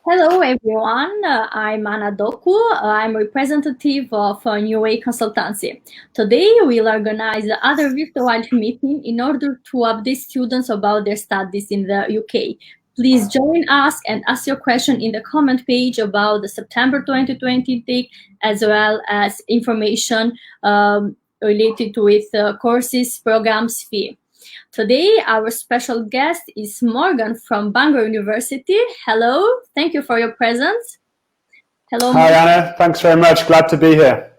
Hello everyone, I'm Anna Doku. I'm representative of New Way Consultancy. Today we'll organize another virtual meeting in order to update students about their studies in the UK. Please join us and ask your question in the comment page about the September 2020 intake, as well as information related with courses, programs, fee. Today, our special guest is Morgan from Bangor University. Hello, thank you for your presence. Hello, Hi, Morgan. Anna. Thanks very much. Glad to be here.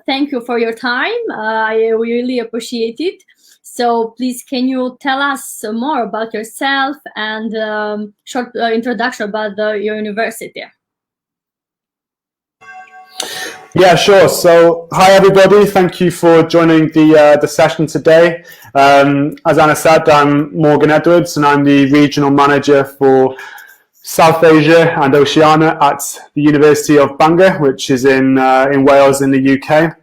Thank you for your time. I really appreciate it. So please, can you tell us more about yourself and short introduction about your university? Yeah, sure. So, hi everybody. Thank you for joining the session today. As Anna said, I'm Morgan Edwards, and I'm the regional manager for South Asia and Oceania at the University of Bangor, which is in Wales in the UK.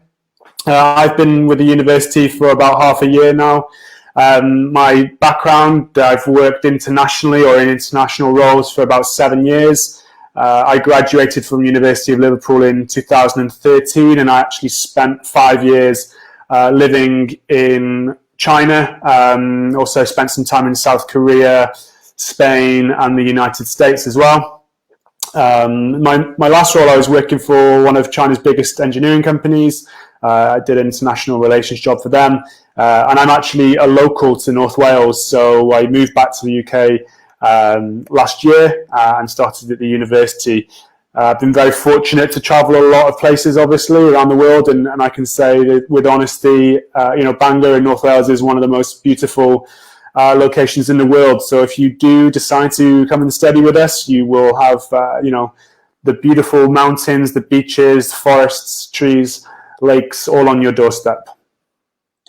I've been with the university for about half a year now. My background, I've worked internationally or in international roles for about 7 years. I graduated from the University of Liverpool in 2013, and I actually spent 5 years living in China. Also spent some time in South Korea, Spain, and the United States as well. My last role, I was working for one of China's biggest engineering companies. I did an international relations job for them, and I'm actually a local to North Wales, so I moved back to the UK last year and started at the university. I've been very fortunate to travel a lot of places, obviously, around the world, and I can say that with honesty, Bangor in North Wales is one of the most beautiful locations in the world. So if you do decide to come and study with us, you will have, the beautiful mountains, the beaches, forests, trees, lakes, all on your doorstep.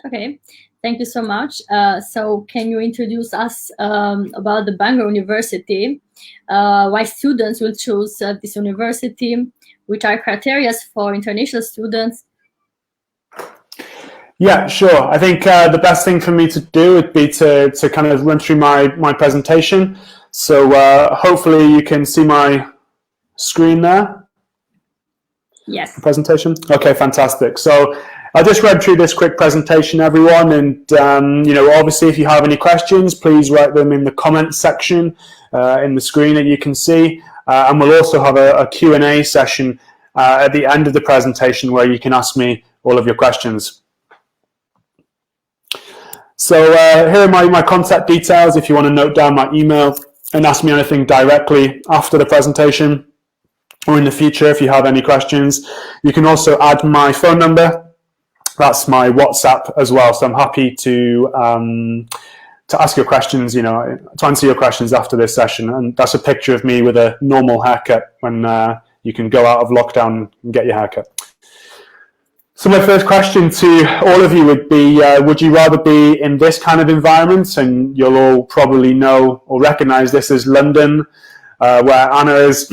Okay. Thank you so much. So can you introduce us about the Bangor University, why students will choose this university, which are criteria for international students? Yeah, sure. I think the best thing for me to do would be to kind of run through my presentation. So hopefully you can see my screen there. Yes. Presentation. Okay, fantastic. So I'll just run through this quick presentation, everyone, and obviously, if you have any questions, please write them in the comments section in the screen that you can see, and we'll also have a Q&A session at the end of the presentation where you can ask me all of your questions. So here are my contact details if you want to note down my email and ask me anything directly after the presentation or in the future if you have any questions. You can also add my phone number. That's my WhatsApp as well. So I'm happy to ask your questions, to answer your questions after this session. And that's a picture of me with a normal haircut when you can go out of lockdown and get your haircut. So my first question to all of you would be, would you rather be in this kind of environment? And you'll all probably know or recognize this as London, where Anna is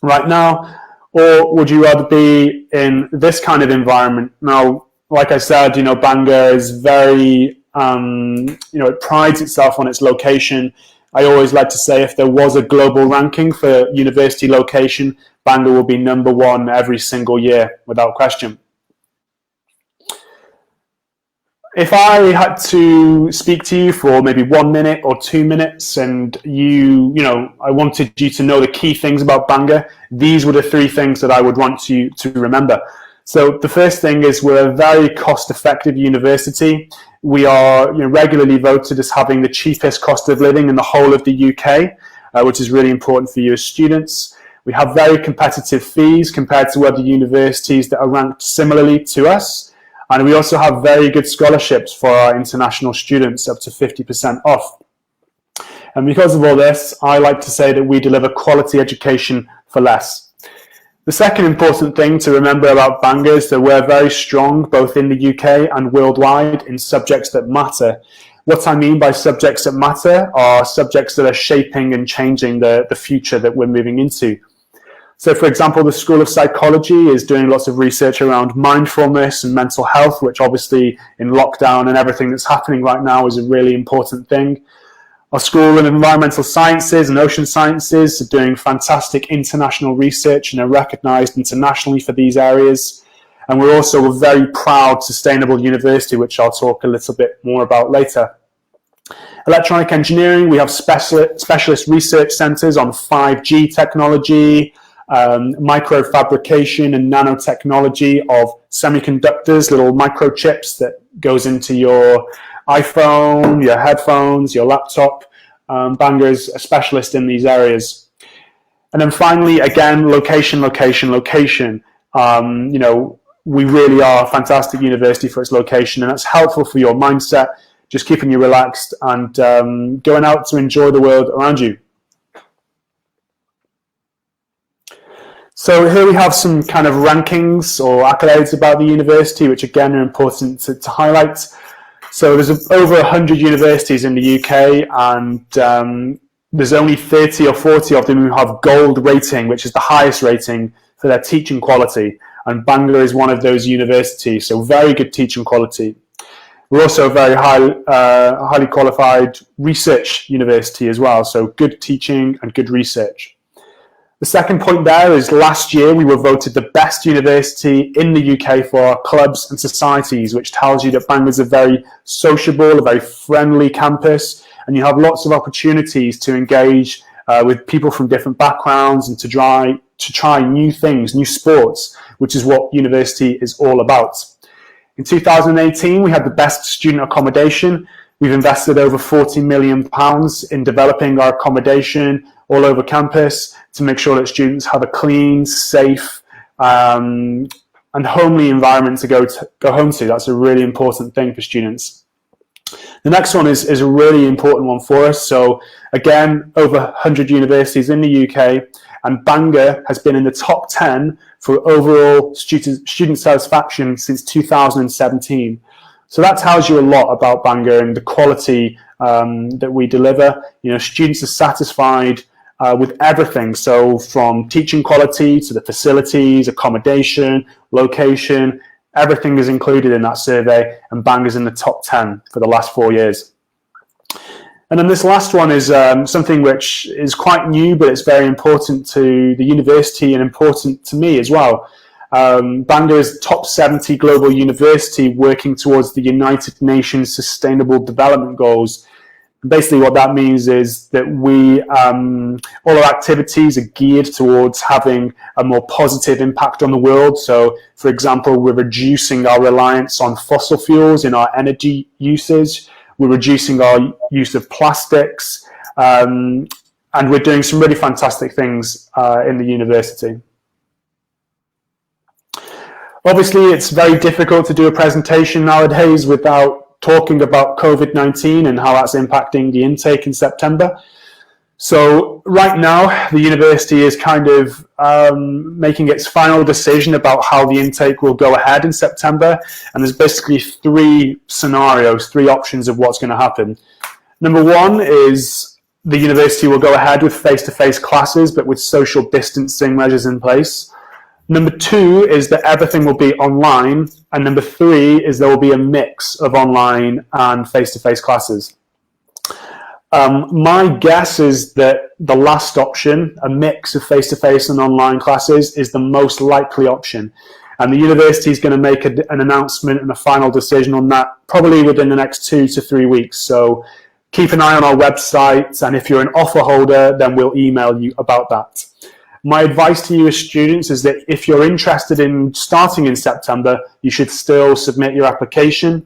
right now. Or would you rather be in this kind of environment? Now, like I said, Bangor is very, it prides itself on its location. I always like to say if there was a global ranking for university location, Bangor will be number one every single year, without question. If I had to speak to you for maybe 1 minute or 2 minutes and I wanted you to know the key things about Bangor, these were the 3 things that I would want you to remember. So the first thing is we're a very cost-effective university. We are regularly voted as having the cheapest cost of living in the whole of the UK, which is really important for you as students. We have very competitive fees compared to other universities that are ranked similarly to us. And we also have very good scholarships for our international students, up to 50% off. And because of all this, I like to say that we deliver quality education for less. The second important thing to remember about Bangor is that we're very strong, both in the UK and worldwide, in subjects that matter. What I mean by subjects that matter are subjects that are shaping and changing the future that we're moving into. So, for example, the School of Psychology is doing lots of research around mindfulness and mental health, which obviously in lockdown and everything that's happening right now is a really important thing. Our School of Environmental Sciences and Ocean Sciences are doing fantastic international research and are recognised internationally for these areas. And we're also a very proud sustainable university, which I'll talk a little bit more about later. Electronic engineering, we have specialist research centres on 5G technology, microfabrication and nanotechnology of semiconductors, little microchips that goes into your iPhone, your headphones, your laptop. Bangor is a specialist in these areas. And then finally, again, location. We really are a fantastic university for its location, and that's helpful for your mindset, just keeping you relaxed and going out to enjoy the world around you. So here we have some kind of rankings or accolades about the university, which again are important to highlight. So there's over 100 universities in the UK, and there's only 30 or 40 of them who have gold rating, which is the highest rating for their teaching quality. And Bangor is one of those universities, so very good teaching quality. We're also a very highly qualified research university as well, so good teaching and good research. The second point there is last year we were voted the best university in the UK for our clubs and societies, which tells you that Bangor is a very sociable, a very friendly campus, and you have lots of opportunities to engage with people from different backgrounds and to try new things, new sports, which is what university is all about. In 2018, we had the best student accommodation. We've invested over £40 million in developing our accommodation all over campus to make sure that students have a clean, safe, and homely environment to go home to. That's a really important thing for students. The next one is a really important one for us. So again, over 100 universities in the UK, and Bangor has been in the top 10 for overall student satisfaction since 2017. So that tells you a lot about Bangor and the quality that we deliver. Students are satisfied with everything. So from teaching quality to the facilities, accommodation, location, everything is included in that survey, and Bangor's in the top 10 for the last 4 years. And then this last one is something which is quite new, but it's very important to the university and important to me as well. Bangor is top 70 global university working towards the United Nations Sustainable Development Goals. Basically what that means is that all our activities are geared towards having a more positive impact on the world. So, for example, we're reducing our reliance on fossil fuels in our energy usage. We're reducing our use of plastics, and we're doing some really fantastic things in the university. Obviously, it's very difficult to do a presentation nowadays without talking about COVID-19 and how that's impacting the intake in September. So right now, the university is kind of making its final decision about how the intake will go ahead in September. And there's basically three scenarios, three options of what's going to happen. Number one is the university will go ahead with face-to-face classes, but with social distancing measures in place. Number two is that everything will be online. And number three is there will be a mix of online and face-to-face classes. My guess is that the last option, a mix of face-to-face and online classes, is the most likely option. And the university is going to make an announcement and a final decision on that probably within the next 2 to 3 weeks. So keep an eye on our website, and if you're an offer holder, then we'll email you about that. My advice to you as students is that if you're interested in starting in September, you should still submit your application,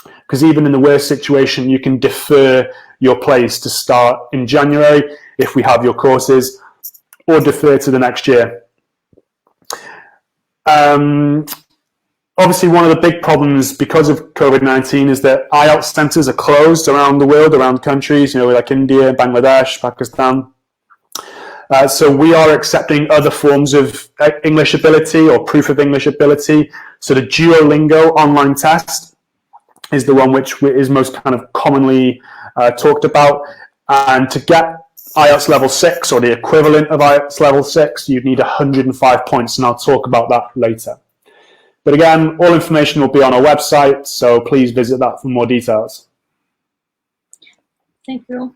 because even in the worst situation, you can defer your place to start in January if we have your courses, or defer to the next year. Obviously, one of the big problems because of COVID-19 is that IELTS centres are closed around the world, around countries, like India, Bangladesh, Pakistan. So we are accepting other forms of English ability or proof of English ability. So the Duolingo online test is the one which is most kind of commonly talked about. And to get IELTS level 6 or the equivalent of IELTS level 6, you'd need 105 points, and I'll talk about that later. But again, all information will be on our website, so please visit that for more details. Thank you.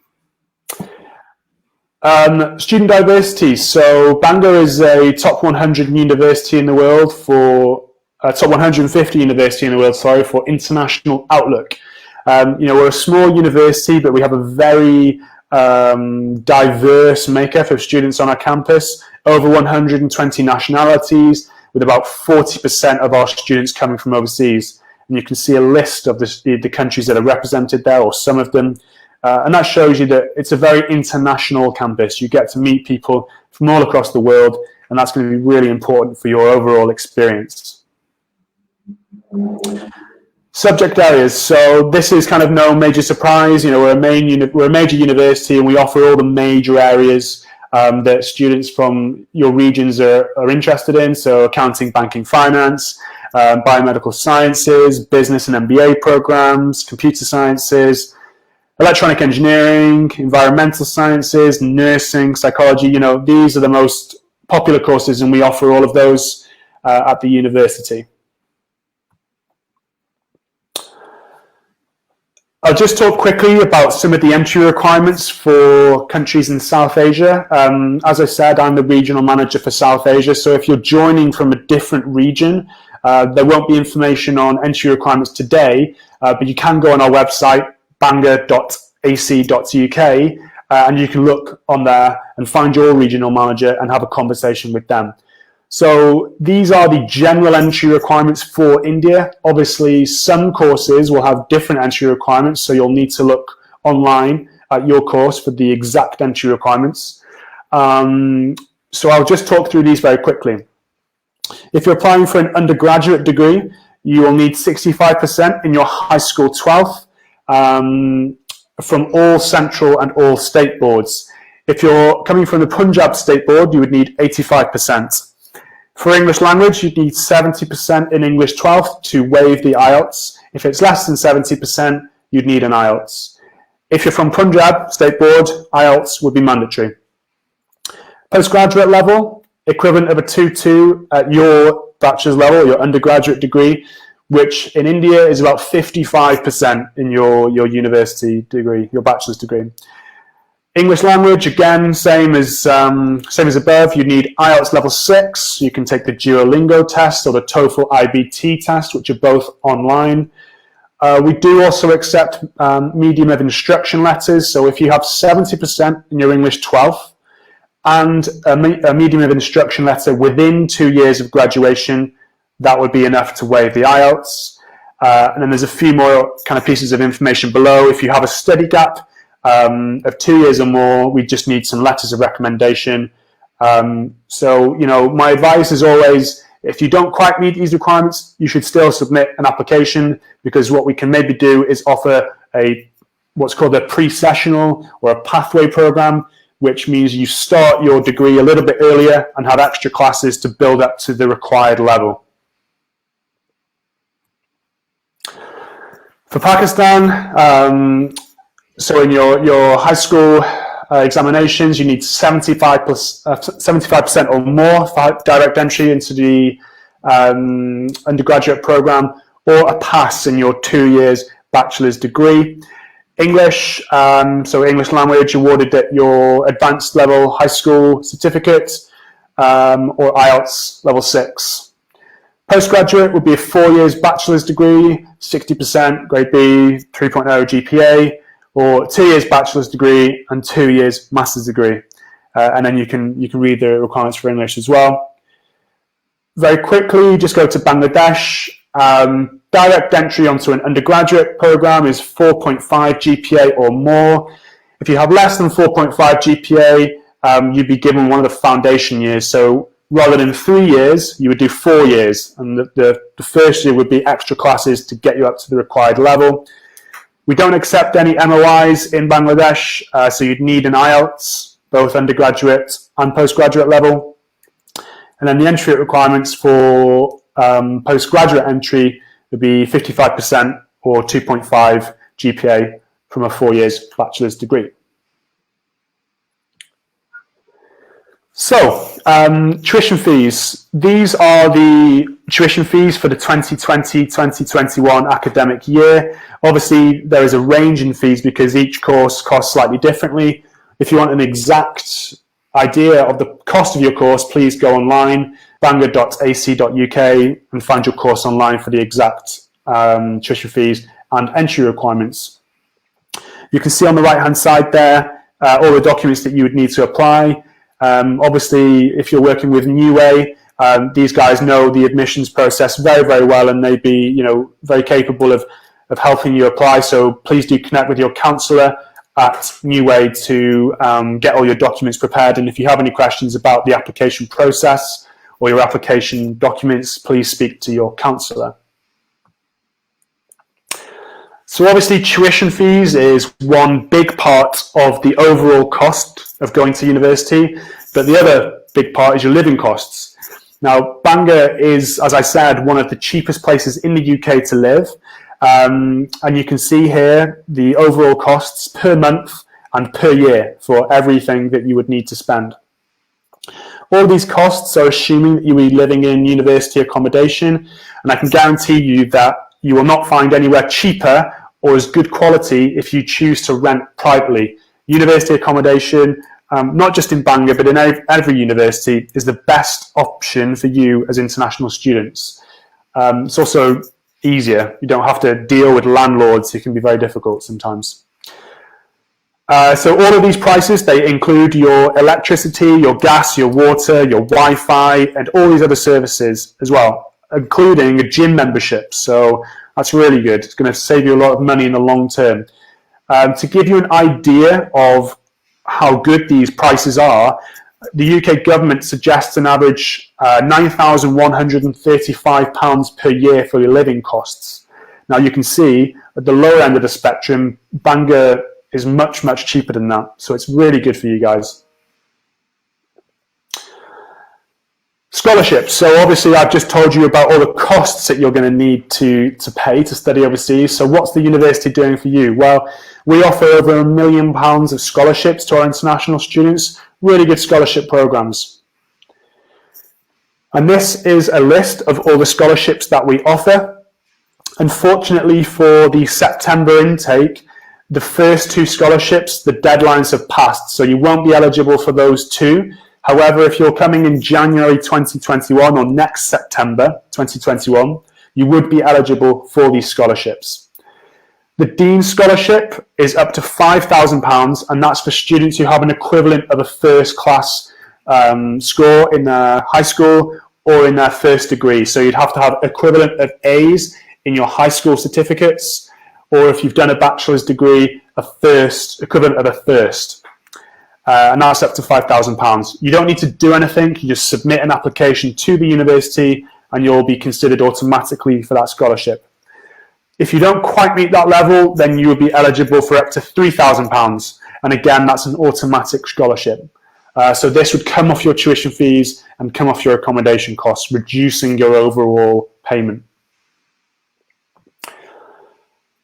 Student diversity. So Bangor is a top 100 university in the world for top 150 university in the world. Sorry, for international outlook. We're a small university, but we have a very diverse makeup of students on our campus. Over 120 nationalities, with about 40% of our students coming from overseas. And you can see a list of the countries that are represented there, or some of them. And that shows you that it's a very international campus. You get to meet people from all across the world, and that's going to be really important for your overall experience. Subject areas. So this is kind of no major surprise. We're a major university, and we offer all the major areas that students from your regions are interested in. So accounting, banking, finance, biomedical sciences, business and MBA programs, computer sciences, electronic engineering, environmental sciences, nursing, psychology. These are the most popular courses, and we offer all of those at the university. I'll just talk quickly about some of the entry requirements for countries in South Asia. As I said, I'm the regional manager for South Asia, so if you're joining from a different region, there won't be information on entry requirements today, but you can go on our website, bangor.ac.uk, and you can look on there and find your regional manager and have a conversation with them. So these are the general entry requirements for India. Obviously, some courses will have different entry requirements, so you'll need to look online at your course for the exact entry requirements. So I'll just talk through these very quickly. If you're applying for an undergraduate degree, you will need 65% in your high school 12th from all central and all state boards. If you're coming from the Punjab State Board, you would need 85%. For English language, you'd need 70% in English 12th to waive the IELTS. If it's less than 70%, you'd need an IELTS. If you're from Punjab State Board, IELTS would be mandatory. Postgraduate level, equivalent of a 2-2 at your bachelor's level, your undergraduate degree, which in India is about 55% in your university degree, your bachelor's degree. English language, again, same as above. You need IELTS level 6. You can take the Duolingo test or the TOEFL IBT test, which are both online. We do also accept medium of instruction letters. So if you have 70% in your English 12th and a medium of instruction letter within 2 years of graduation, that would be enough to waive the IELTS. And then there's a few more kind of pieces of information below. If you have a study gap of 2 years or more, we just need some letters of recommendation. So, my advice is always, if you don't quite meet these requirements, you should still submit an application, because what we can maybe do is offer what's called a pre-sessional or a pathway program, which means you start your degree a little bit earlier and have extra classes to build up to the required level. For Pakistan, so in your high school examinations, you need 75% or more for direct entry into the undergraduate program, or a pass in your 2 years bachelor's degree. English, so English language awarded at your advanced level high school certificate, or IELTS level 6. Postgraduate would be a 4 years bachelor's degree, 60% grade B, 3.0 GPA, or 2 years bachelor's degree and 2 years master's degree. And then you can read the requirements for English as well. Very quickly, just go to Bangladesh. Direct entry onto an undergraduate program is 4.5 GPA or more. If you have less than 4.5 GPA, you'd be given one of the foundation years. So rather than 3 years, you would do 4 years. And the first year would be extra classes to get you up to the required level. We don't accept any MOIs in Bangladesh, so you'd need an IELTS, both undergraduate and postgraduate level. And then the entry requirements for postgraduate entry would be 55% or 2.5 GPA from a 4 years bachelor's degree. So, tuition fees. These are the tuition fees for the 2020-2021 academic year. Obviously, there is a range in fees because each course costs slightly differently. If you want an exact idea of the cost of your course, please go online, bangor.ac.uk, and find your course online for the exact tuition fees and entry requirements. You can see on the right-hand side there all the documents that you would need to apply. Obviously, if you're working with New Way, these guys know the admissions process very, very well, and they'd be, very capable of helping you apply. So please do connect with your counsellor at New Way to get all your documents prepared. And if you have any questions about the application process or your application documents, please speak to your counsellor. So obviously tuition fees is one big part of the overall cost of going to university, but the other big part is your living costs. Now, Bangor is, as I said, one of the cheapest places in the UK to live. And you can see here the overall costs per month and per year for everything that you would need to spend. All these costs are assuming that you will be living in university accommodation, and I can guarantee you that you will not find anywhere cheaper or as good quality if you choose to rent privately. University accommodation, not just in Bangor, but in every university, is the best option for you as international students. It's also easier. You don't have to deal with landlords who can be very difficult sometimes. So all of these prices, they include your electricity, your gas, your water, your Wi-Fi, and all these other services as well, including a gym membership. So that's really good. It's going to save you a lot of money in the long term. To give you an idea of how good these prices are, the UK government suggests an average £9,135 per year for your living costs. Now you can see at the lower end of the spectrum, Bangor is much, much cheaper than that. So it's really good for you guys. Scholarships. So obviously I've just told you about all the costs that you're going to need to pay to study overseas. So what's the university doing for you? Well, we offer over £1 million of scholarships to our international students, really good scholarship programs. And this is a list of all the scholarships that we offer. Unfortunately for the September intake, the first two scholarships, the deadlines have passed, so you won't be eligible for those two. However, if you're coming in January 2021 or next September 2021, you would be eligible for these scholarships. The Dean Scholarship is up to £5,000, and that's for students who have an equivalent of a first class score in their high school or in their first degree. So you'd have to have equivalent of A's in your high school certificates, or if you've done a bachelor's degree, equivalent of a first. And that's up to £5,000. You don't need to do anything. You just submit an application to the university and you'll be considered automatically for that scholarship. If you don't quite meet that level, then you will be eligible for up to £3,000. And again, that's an automatic scholarship. So this would come off your tuition fees and come off your accommodation costs, reducing your overall payment.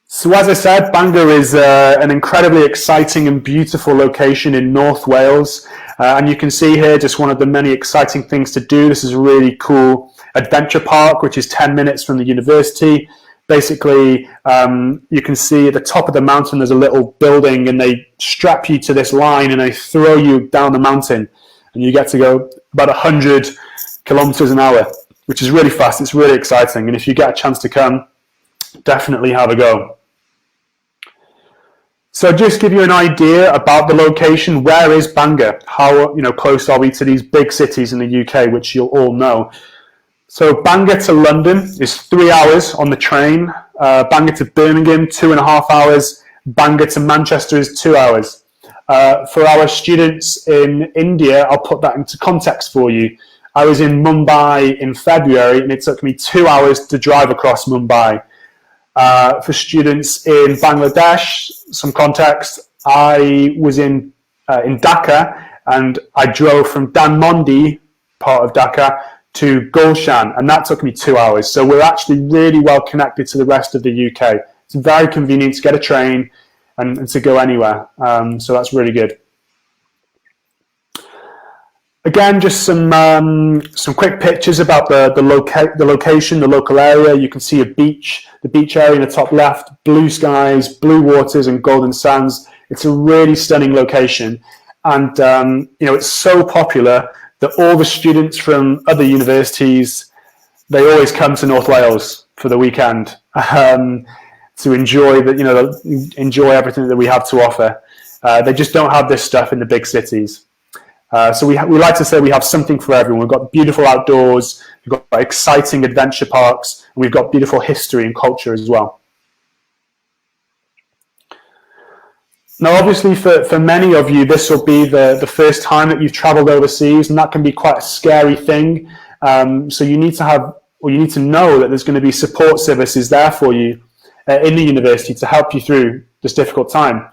So as I said, Bangor is an incredibly exciting and beautiful location in North Wales. And you can see here just one of the many exciting things to do. This is a really cool adventure park, which is 10 minutes from the university. Basically, you can see at the top of the mountain there's a little building, and they strap you to this line and they throw you down the mountain. And you get to go about 100 kilometers an hour, which is really fast. It's really exciting. And if you get a chance to come, definitely have a go. So just give you an idea about the location. Where is Bangor? How close are we to these big cities in the UK, which you'll all know? So Bangor to London is 3 hours on the train. Bangor to Birmingham, 2.5 hours. Bangor to Manchester is 2 hours. For our students in India, I'll put that into context for you. I was in Mumbai in February, and it took me 2 hours to drive across Mumbai. For students in Bangladesh, some context, I was in Dhaka, and I drove from Dhanmondi, part of Dhaka, to Gulshan, and that took me 2 hours. So we're actually really well connected to the rest of the UK. It's very convenient to get a train and to go anywhere. So that's really good. Again, just some quick pictures about the location, the local area. You can see a beach, the beach area in the top left, blue skies, blue waters, and golden sands. It's a really stunning location. And it's so popular that all the students from other universities, they always come to North Wales for the weekend to enjoy enjoy everything that we have to offer. They just don't have this stuff in the big cities. So we like to say we have something for everyone. We've got beautiful outdoors, we've got exciting adventure parks, and we've got beautiful history and culture as well. Now, obviously, for many of you, this will be the first time that you've traveled overseas, and that can be quite a scary thing. So you need to know that there's going to be support services there for you in the university to help you through this difficult time.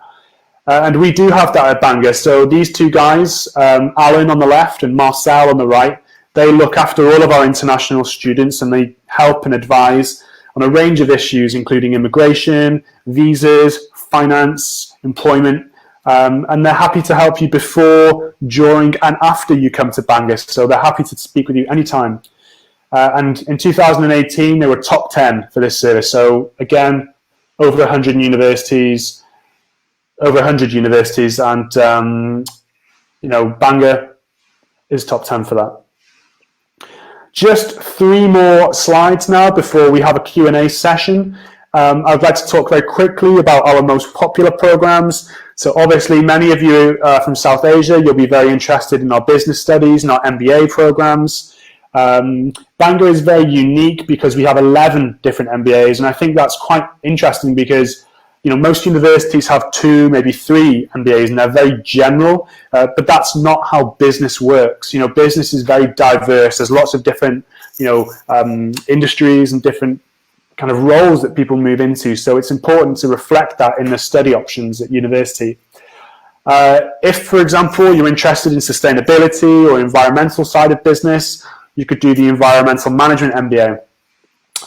And we do have that at Bangor. So these two guys, Alan on the left and Marcel on the right, they look after all of our international students, and they help and advise on a range of issues, including immigration, visas, finance, employment, and they're happy to help you before, during, and after you come to Bangor. So they're happy to speak with you anytime. And in 2018, they were top 10 for this service. So again, over 100 universities, and Bangor is top 10 for that. Just 3 more slides now before we have a Q&A session. I'd like to talk very quickly about our most popular programs. So obviously, many of you from South Asia, you'll be very interested in our business studies and our MBA programs. Bangor is very unique because we have 11 different MBAs, and I think that's quite interesting because most universities have 2, maybe 3 MBAs, and they're very general, but that's not how business works. Business is very diverse. There's lots of different, industries and different kind of roles that people move into. So it's important to reflect that in the study options at university. If, for example, you're interested in sustainability or environmental side of business, you could do the environmental management MBA.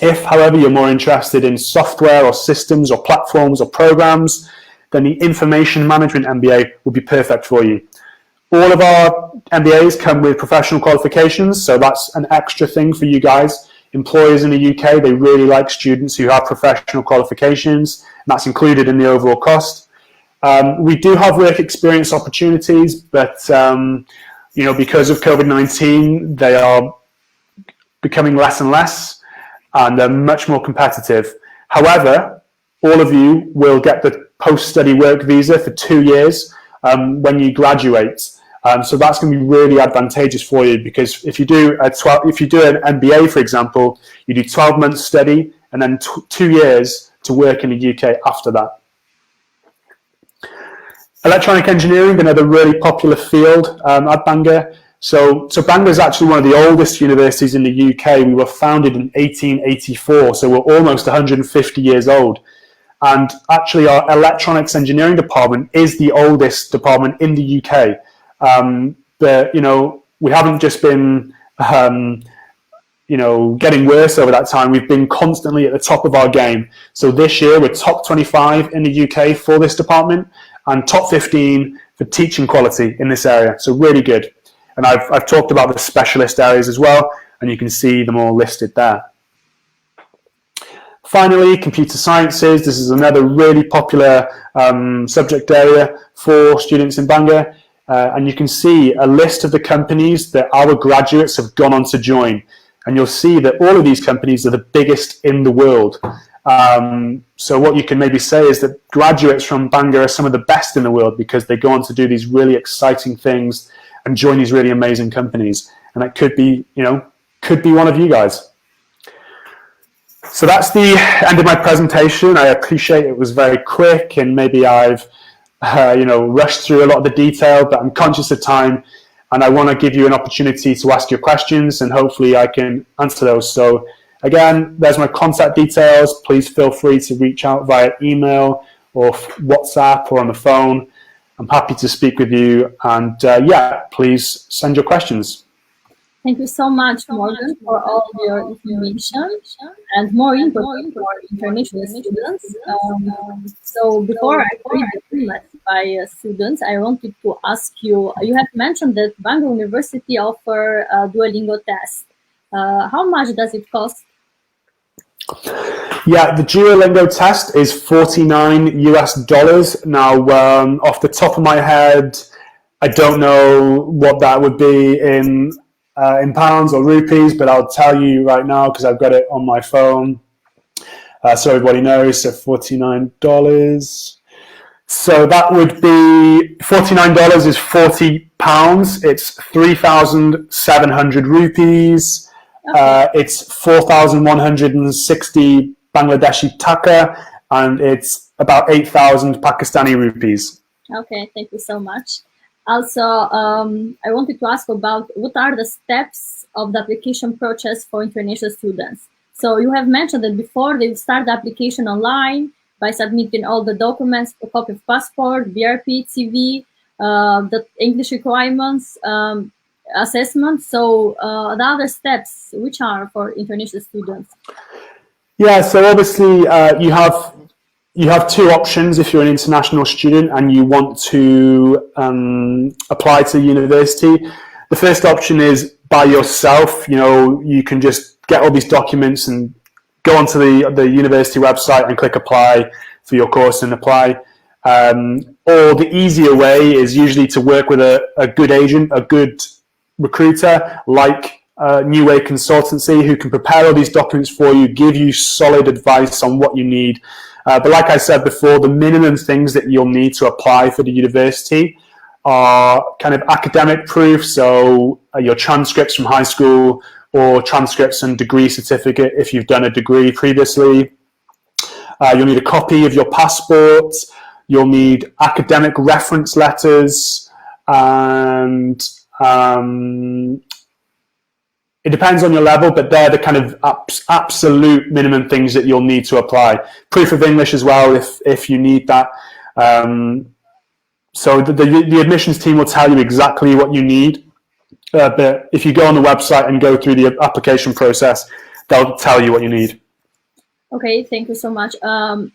If, however, you're more interested in software or systems or platforms or programs, then the information management MBA would be perfect for you. All of our MBAs come with professional qualifications, so that's an extra thing for you guys. Employers in the UK, they really like students who have professional qualifications, and that's included in the overall cost. We do have work experience opportunities, but because of COVID-19, they are becoming less and less, and they're much more competitive. However, all of you will get the post-study work visa for 2 years when you graduate. So that's going to be really advantageous for you, because if you do an MBA, for example, you do 12 months study and then 2 years to work in the UK after that. Electronic engineering, another really popular field at Bangor. So Bangor is actually one of the oldest universities in the UK. We were founded in 1884, so we're almost 150 years old. And actually our electronics engineering department is the oldest department in the UK. But we haven't just been getting worse over that time. We've been constantly at the top of our game. So this year we're top 25 in the UK for this department, and top 15 for teaching quality in this area. So really good. And I've talked about the specialist areas as well, and you can see them all listed there. Finally, computer sciences. This is another really popular subject area for students in Bangor. And you can see a list of the companies that our graduates have gone on to join. And you'll see that all of these companies are the biggest in the world. So what you can maybe say is that graduates from Bangor are some of the best in the world, because they go on to do these really exciting things and join these really amazing companies. And that could be one of you guys. So that's the end of my presentation. I appreciate it was very quick, and maybe I've rushed through a lot of the detail, but I'm conscious of time, and I want to give you an opportunity to ask your questions, and hopefully I can answer those. So again, there's my contact details. Please feel free to reach out via email or WhatsApp or on the phone. I'm happy to speak with you, and please send your questions. Thank you so much, Morgan, for all your information and more input for international students. So before I read the comments by students, I wanted to ask you, you have mentioned that Bangor University offer a Duolingo test. How much does it cost? Yeah, the Duolingo test is $49 US. Now, off the top of my head, I don't know what that would be in pounds or rupees, but I'll tell you right now because I've got it on my phone. So everybody knows, so $49. So that would be $49 is £40. It's 3,700 rupees. Okay. It's 4,160 Bangladeshi taka, and it's about 8,000 Pakistani rupees. Okay, thank you so much. Also, I wanted to ask about what are the steps of the application process for international students. So you have mentioned that before they start the application online by submitting all the documents, a copy of passport, BRP, CV, the English requirements, assessment. So the other steps, which are for international students? Yeah, so obviously you have two options if you're an international student and you want to apply to university. The first option is by yourself. You know, you can just get all these documents and go onto the university website and click apply for your course and apply. Or the easier way is usually to work with a good agent, a good recruiter like New Way Consultancy, who can prepare all these documents for you, give you solid advice on what you need. But like I said before, the minimum things that you'll need to apply for the university are kind of academic proof, so your transcripts from high school or transcripts and degree certificate if you've done a degree previously. You'll need a copy of your passport. You'll need academic reference letters, and it depends on your level, but they're the kind of absolute minimum things that you'll need to apply. Proof of English as well, if you need that. So the admissions team will tell you exactly what you need. But if you go on the website and go through the application process, they'll tell you what you need. Okay, thank you so much.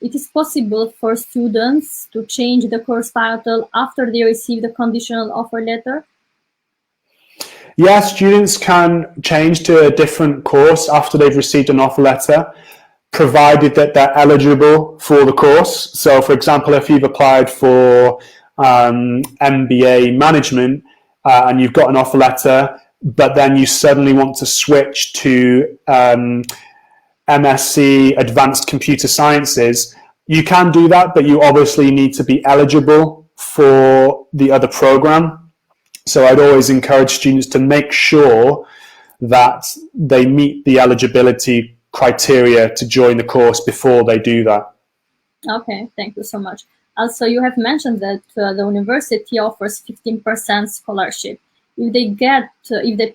It is possible for students to change the course title after they receive the conditional offer letter? Yeah, students can change to a different course after they've received an offer letter, provided that they're eligible for the course. So, for example, if you've applied for MBA management and you've got an offer letter, but then you suddenly want to switch to MSc Advanced Computer Sciences, you can do that, but you obviously need to be eligible for the other program. So I'd always encourage students to make sure that they meet the eligibility criteria to join the course before they do that. Okay, thank you so much. Also, you have mentioned that the university offers 15% scholarship. If they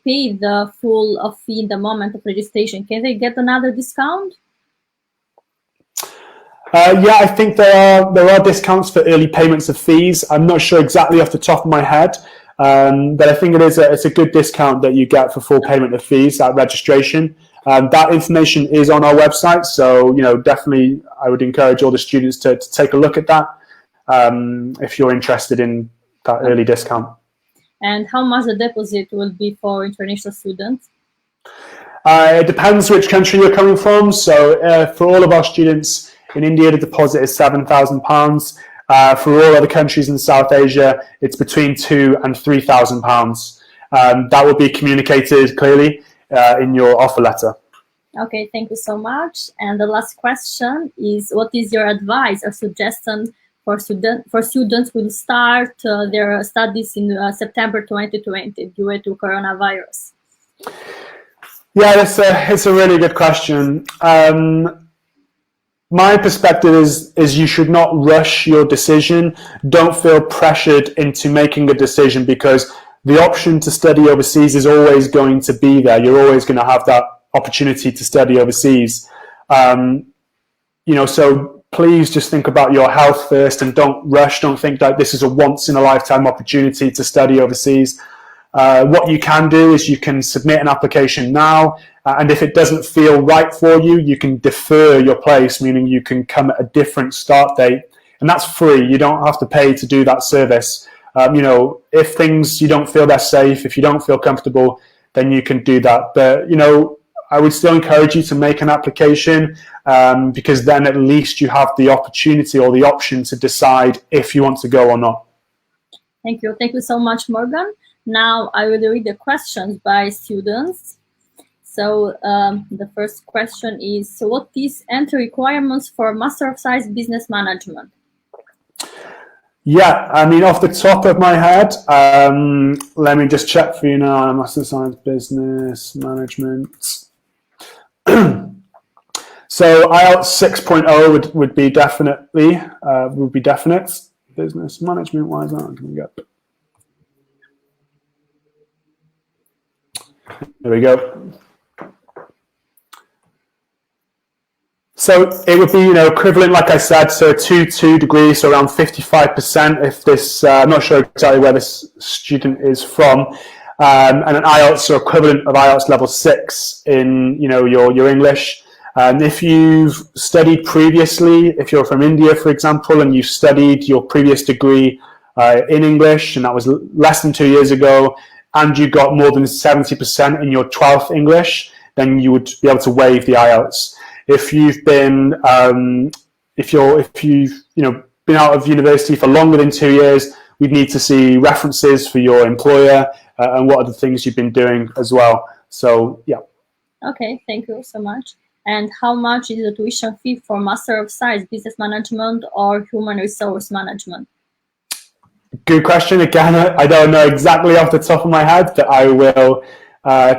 pay the full fee in the moment of registration, can they get another discount? Yeah, I think there are discounts for early payments of fees. I'm not sure exactly off the top of my head, but I think it's a good discount that you get for full payment of fees at registration. That information is on our website, so definitely I would encourage all the students to take a look at that if you're interested in that early discount. And how much the deposit will be for international students? It depends which country you're coming from. So for all of our students in India, the deposit is £7,000. For all other countries in South Asia, it's between £2,000 and £3,000. That will be communicated clearly in your offer letter. Okay, thank you so much. And the last question is, what is your advice or suggestion for students who will start their studies in September 2020 due to coronavirus? Yeah, it's a really good question. My perspective is you should not rush your decision. Don't feel pressured into making a decision, because the option to study overseas is always going to be there. You're always going to have that opportunity to study overseas. So please just think about your health first and don't rush. Don't think that this is a once in a lifetime opportunity to study overseas. What you can do is you can submit an application now, and if it doesn't feel right for you, you can defer your place, meaning you can come at a different start date, and that's free. You don't have to pay to do that service. If things you don't feel they're safe, if you don't feel comfortable, then you can do that. But I would still encourage you to make an application, because then at least you have the opportunity or the option to decide if you want to go or not. Thank you. Thank you so much, Morgan. Now I will read the questions by students. So the first question is, so what is entry requirements for Master of Science Business Management? Yeah, I mean, off the top of my head, let me just check for you now. Master of Science Business Management. So IELTS 6.0 would be definitely definite. Business management, why is that not coming up? There we go. So it would be, equivalent, like I said, so 2 degrees, so around 55%. If this, I'm not sure exactly where this student is from, and an IELTS or equivalent of IELTS level 6 in, your English. And if you've studied previously, if you're from India, for example, and you studied your previous degree in English, and that was less than 2 years ago, and you got more than 70% in your 12th English, then you would be able to waive the IELTS. If you've been, if you've been out of university for longer than 2 years, we'd need to see references for your employer and what are the things you've been doing as well. So yeah. Okay, thank you so much. And how much is the tuition fee for Master of Science Business Management or Human Resource Management? Good question. Again, I don't know exactly off the top of my head, but I will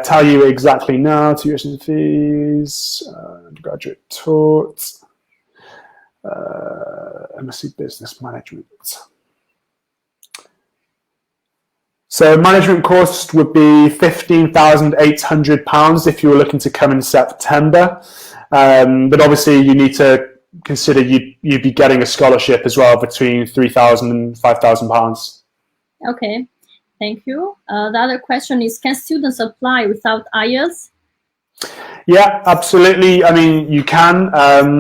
tell you exactly now. Tuition fees, undergraduate taught, MSc Business Management. So management cost would be £15,800 if you were looking to come in September. But obviously you need to consider you'd be getting a scholarship as well between £3,000 and £5,000. Okay, thank you. The other question is, can students apply without IELTS? Yeah, absolutely. I mean, you can.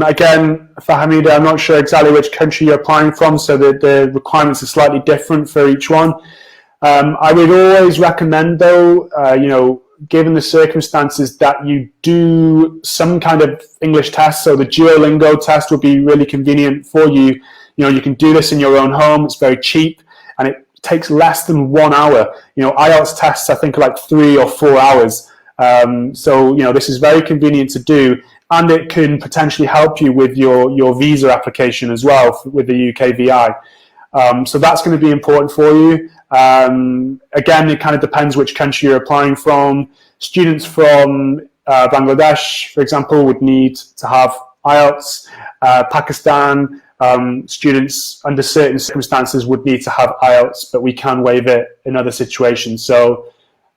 Again, Fahmida, I'm not sure exactly which country you're applying from, so the requirements are slightly different for each one. I would always recommend, though, given the circumstances, that you do some kind of English test. So the Duolingo test would be really convenient for you. You can do this in your own home. It's very cheap, and it takes less than 1 hour. IELTS tests, I think, are like 3 or 4 hours. So this is very convenient to do, and it can potentially help you with your visa application as well with the UKVI. So that's going to be important for you. Again, it kind of depends which country you're applying from. Students from Bangladesh, for example, would need to have IELTS. Pakistan, students under certain circumstances would need to have IELTS, but we can waive it in other situations. So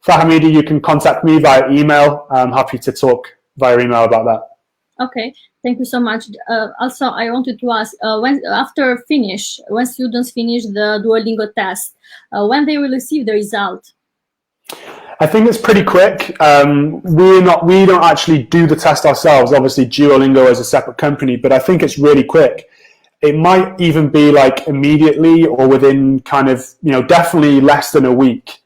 Fahmida, you can contact me via email. I'm happy to talk via email about that. Okay, thank you so much. Also, I wanted to ask, when students finish the Duolingo test, when they will receive the result? I think it's pretty quick. We don't actually do the test ourselves. Obviously, Duolingo is a separate company, but I think it's really quick. It might even be like immediately or within kind of, definitely less than a week.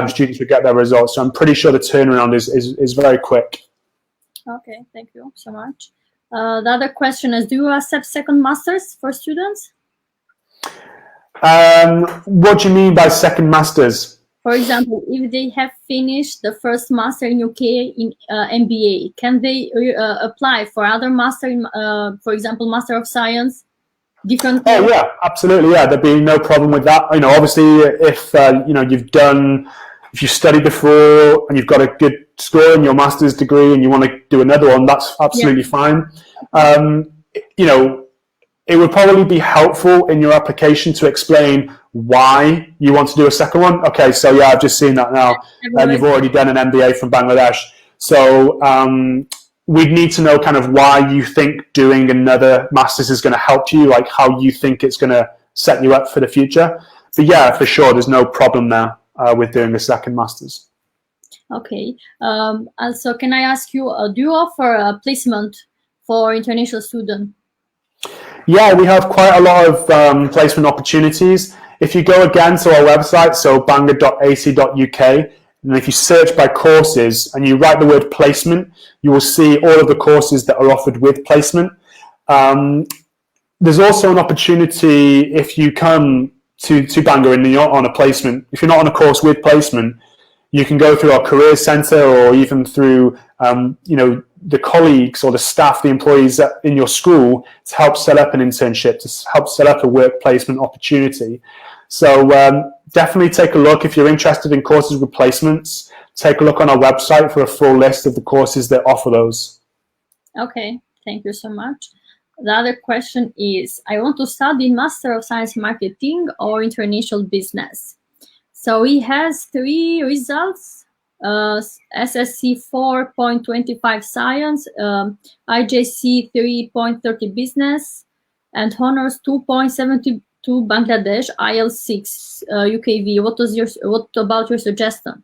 Students would get their results. So I'm pretty sure the turnaround is very quick. Okay, thank you so much. The other question is, do you accept second masters for students? What do you mean by second masters? For example, if they have finished the first master in UK in MBA, can they apply for other master, for example, Master of Science? Different. Oh yeah, absolutely. Yeah, there'd be no problem with that. Obviously, if you studied before and you've got a good score in your master's degree and you want to do another one, that's absolutely fine. It would probably be helpful in your application to explain why you want to do a second one. Okay, so yeah, I've just seen that now. You've already done an MBA from Bangladesh. So we'd need to know kind of why you think doing another master's is going to help you, like how you think it's going to set you up for the future. But yeah, for sure, there's no problem there with doing a second master's. Okay. Also, can I ask you, do you offer a placement for international students? Yeah, we have quite a lot of placement opportunities. If you go again to our website, so bangor.ac.uk, and if you search by courses and you write the word placement, you will see all of the courses that are offered with placement. There's also an opportunity if you come to Bangor and you're on a placement, if you're not on a course with placement, you can go through our careers centre or even through the colleagues or the staff, the employees in your school to help set up an internship, to help set up a work placement opportunity. So definitely take a look if you're interested in courses with placements. Take a look on our website for a full list of the courses that offer those. Okay, thank you so much. The other question is, I want to study Master of Science Marketing or International Business. So he has 3 results, SSC 4.25 Science, IJC 3.30 Business, and Honors 2.72 Bangladesh, IELTS 6 UKV. What about your suggestion?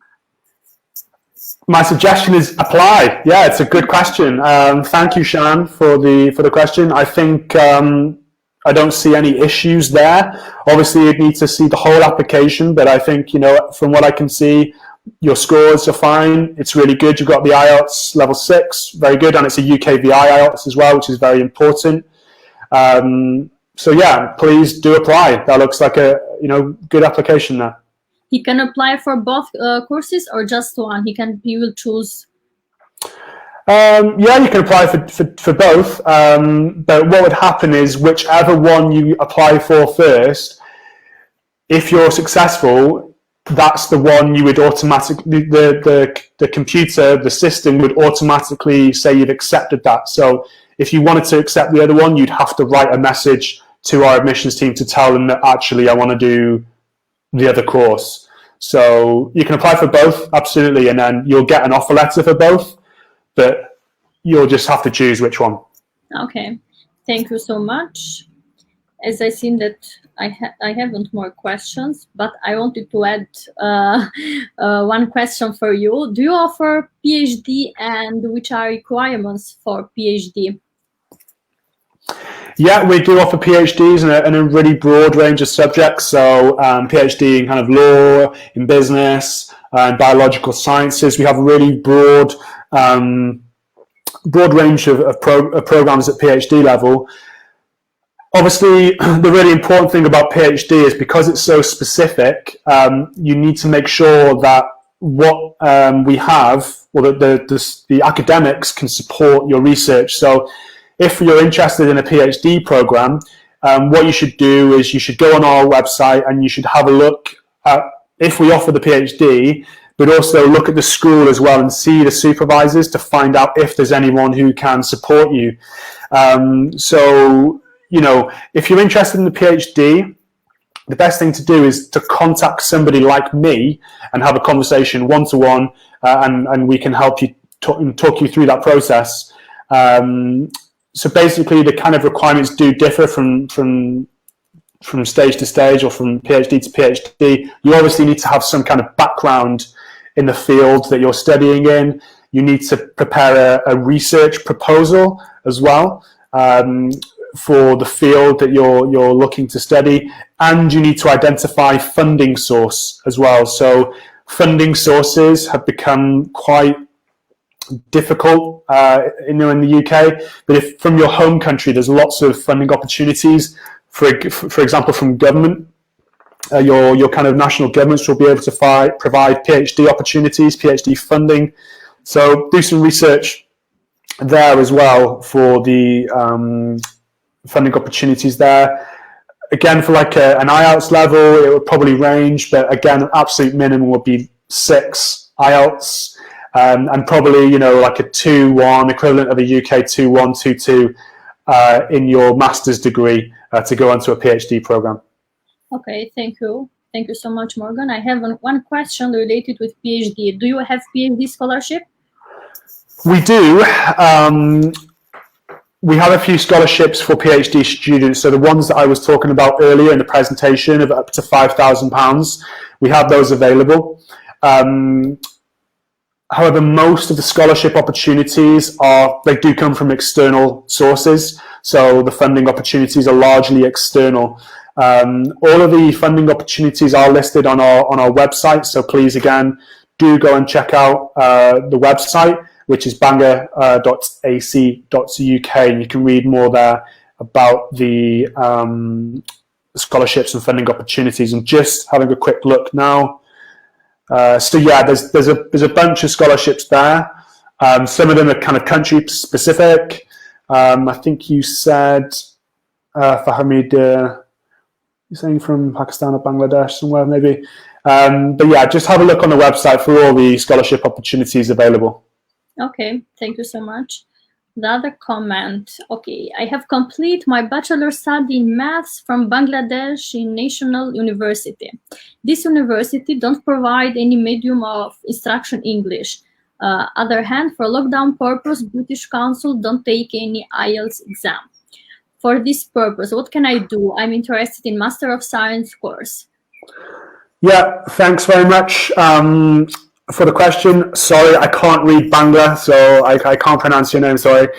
My suggestion is apply. Yeah, it's a good question. Thank you, Shan, for the question. I think I don't see any issues there. Obviously, you'd need to see the whole application, but I think, from what I can see, your scores are fine. It's really good. You've got the IELTS level 6, very good, and it's a UKVI IELTS as well, which is very important. So yeah, please do apply. That looks like a good application there. He can apply for both courses or just one? He will choose. Yeah, you can apply for both. But what would happen is whichever one you apply for first, if you're successful, that's the one you would automatically, the computer, the system would automatically say you've accepted that. So if you wanted to accept the other one, you'd have to write a message to our admissions team to tell them that actually I want to do the other course. So you can apply for both, absolutely, and then you'll get an offer letter for both, but you'll just have to choose which one. Okay, thank you so much. As I seen that I haven't more questions, but I wanted to add one question for you. Do you offer PhD, and which are requirements for PhD? Yeah, we do offer PhDs in a really broad range of subjects. So PhD in kind of law, in business, and biological sciences. We have a really broad range of programs at PhD level. Obviously, the really important thing about PhD is because it's so specific, you need to make sure that what we have, or the academics can support your research. So if you're interested in a PhD program, what you should do is you should go on our website and you should have a look at if we offer the PhD, but also look at the school as well and see the supervisors to find out if there's anyone who can support you. So, if you're interested in the PhD, the best thing to do is to contact somebody like me and have a conversation one-to-one, and we can help you talk you through that process. So basically, the kind of requirements do differ from stage to stage or from PhD to PhD. You obviously need to have some kind of background in the field that you're studying in. You need to prepare a research proposal as well for the field that you're looking to study, and you need to identify funding source as well. So funding sources have become quite difficult in the UK, but if from your home country there's lots of funding opportunities, for example from government, your kind of national governments will be able to provide PhD opportunities, PhD funding. So do some research there as well for the funding opportunities there. Again, for like an IELTS level, it would probably range, but again, absolute minimum would be 6 IELTS. And probably, like a 2-1, equivalent of a UK 2-1, 2-2 in your master's degree to go onto a PhD program. Okay, thank you. Thank you so much, Morgan. I have one question related with PhD. Do you have PhD scholarship? We do. We have a few scholarships for PhD students. So the ones that I was talking about earlier in the presentation of up to £5,000, we have those available. However, most of the scholarship opportunities they do come from external sources. So the funding opportunities are largely external. All of the funding opportunities are listed on our website. So please, again, do go and check out the website, which is bangor.ac.uk, and you can read more there about the scholarships and funding opportunities. And just having a quick look now. So yeah, there's a bunch of scholarships there. Some of them are kind of country specific. I think you said Fahmid, you're saying from Pakistan or Bangladesh somewhere maybe. But yeah, just have a look on the website for all the scholarship opportunities available. Okay, thank you so much. The other comment, okay, I have completed my bachelor study in maths from Bangladesh in National University. This university don't provide any medium of instruction English. Other hand, for lockdown purpose, British Council don't take any IELTS exam. For this purpose, what can I do? I'm interested in Master of Science course. Yeah, thanks very much for the question. Sorry, I can't read Bangla, so I can't pronounce your name, sorry.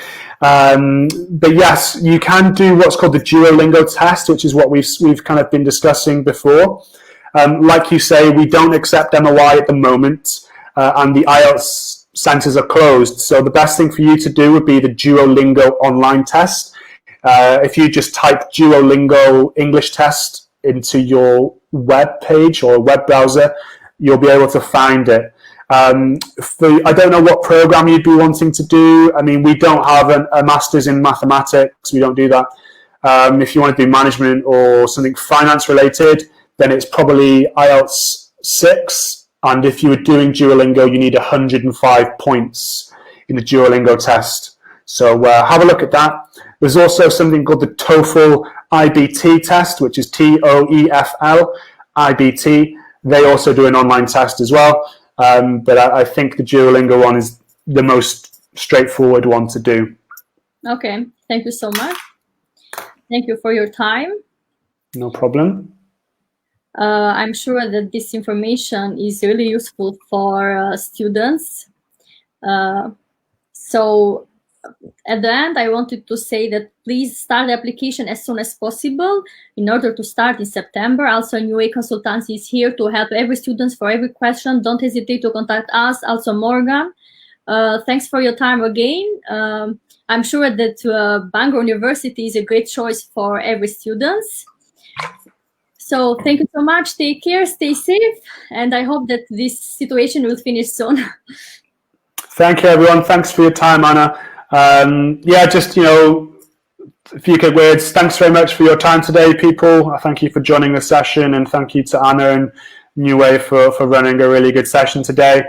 But yes, you can do what's called the Duolingo test, which is what we've kind of been discussing before. Like you say, we don't accept MOI at the moment, and the IELTS centres are closed. So the best thing for you to do would be the Duolingo online test. If you just type Duolingo English test into your web page or web browser, you'll be able to find it. I don't know what program you'd be wanting to do. I mean, we don't have a master's in mathematics. We don't do that. If you want to do management or something finance related, then it's probably IELTS 6. And if you were doing Duolingo, you need 105 points in the Duolingo test. So have a look at that. There's also something called the TOEFL IBT test, which is TOEFL IBT. They also do an online test as well. But I think the Duolingo one is the most straightforward one to do. Okay, thank you so much. Thank you for your time. No problem. I'm sure that this information is really useful for students. So at the end, I wanted to say that please start the application as soon as possible in order to start in September. Also, New Way Consultancy is here to help every student for every question. Don't hesitate to contact us. Also, Morgan. Thanks for your time again. I'm sure that Bangor University is a great choice for every student. So thank you so much. Take care, stay safe, and I hope that this situation will finish soon. Thank you, everyone. Thanks for your time, Anna. Yeah, just, a few quick words. Thanks very much for your time today, people. Thank you for joining the session, and thank you to Anna and New Way for running a really good session today.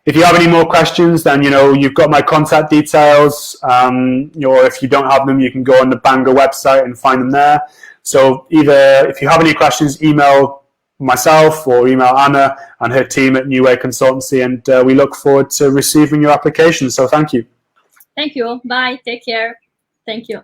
If you have any more questions, then, you've got my contact details, or if you don't have them, you can go on the Bangor website and find them there. So either, if you have any questions, email myself or email Anna and her team at New Way Consultancy, and we look forward to receiving your application. So thank you. Thank you. Bye. Take care. Thank you.